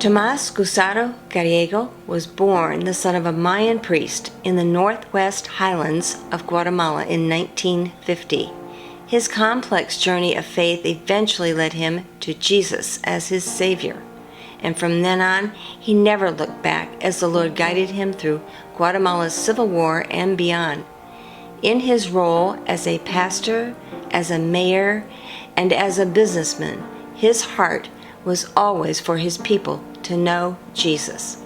Tomás Gusaro Gallego was born the son of a Mayan priest in the northwest highlands of Guatemala in 1950. His complex journey of faith eventually led him to Jesus as his Savior. And from then on, he never looked back as the Lord guided him through Guatemala's civil war and beyond. In his role as a pastor, as a mayor, and as a businessman, his heart was always for his people to know Jesus.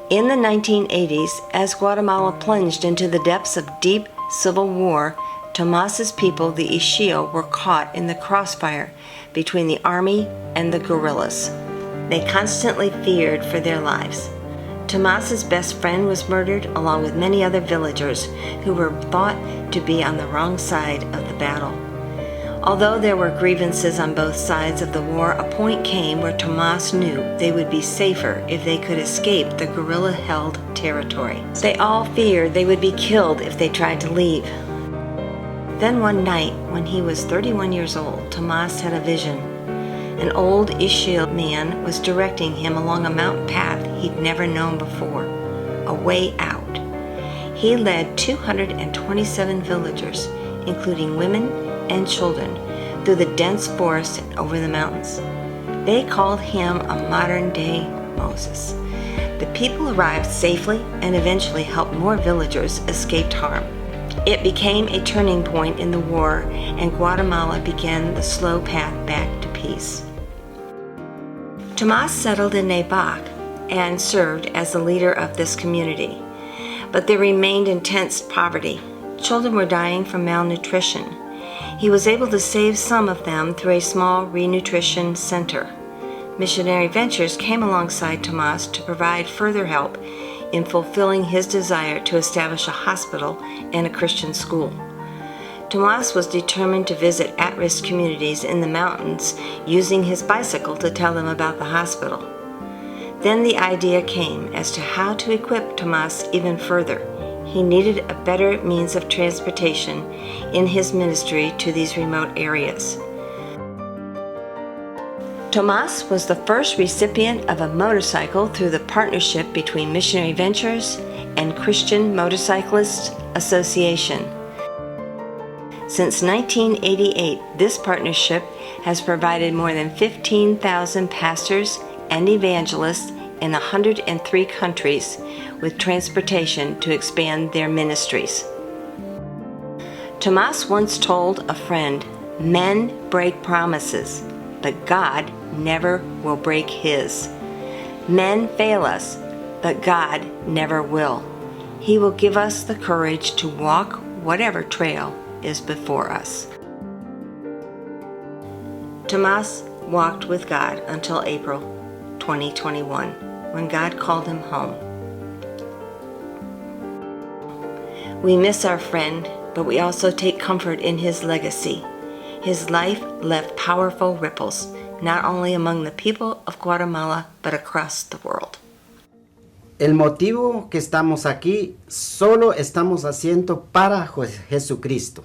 In the 1980s, as Guatemala plunged into the depths of deep civil war, Tomás's people, the Ixil, were caught in the crossfire between the army and the guerrillas. They constantly feared for their lives. Tomás's best friend was murdered, along with many other villagers who were thought to be on the wrong side of the battle. Although there were grievances on both sides of the war, a point came where Tomás knew they would be safer if they could escape the guerrilla-held territory. They all feared they would be killed if they tried to leave. Then one night, when he was 31 years old, Tomás had a vision. An old Ixil man was directing him along a mountain path he'd never known before, a way out. He led 227 villagers, including women and children, through the dense forest and over the mountains. They called him a modern-day Moses. The people arrived safely and eventually helped more villagers escape harm. It became a turning point in the war, and Guatemala began the slow path back to peace. Tomás settled in Nabac and served as the leader of this community. But there remained intense poverty. Children were dying from malnutrition. He was able to save some of them through a small renutrition center. Missionary Ventures came alongside Tomás to provide further help in fulfilling his desire to establish a hospital and a Christian school. Tomás was determined to visit at-risk communities in the mountains using his bicycle to tell them about the hospital. Then the idea came as to how to equip Tomás even further. He needed a better means of transportation in his ministry to these remote areas. Tomás was the first recipient of a motorcycle through the partnership between Missionary Ventures and Christian Motorcyclists Association. Since 1988, this partnership has provided more than 15,000 pastors and evangelists in 103 countries with transportation to expand their ministries. Tomás once told a friend, "Men break promises, but God never will break his. Men fail us, but God never will. He will give us the courage to walk whatever trail is before us." Tomás walked with God until April 2021, when God called him home. We miss our friend, but we also take comfort in his legacy. His life left powerful ripples, not only among the people of Guatemala, but across the world. El motivo que estamos aquí, solo estamos haciendo para Jesucristo.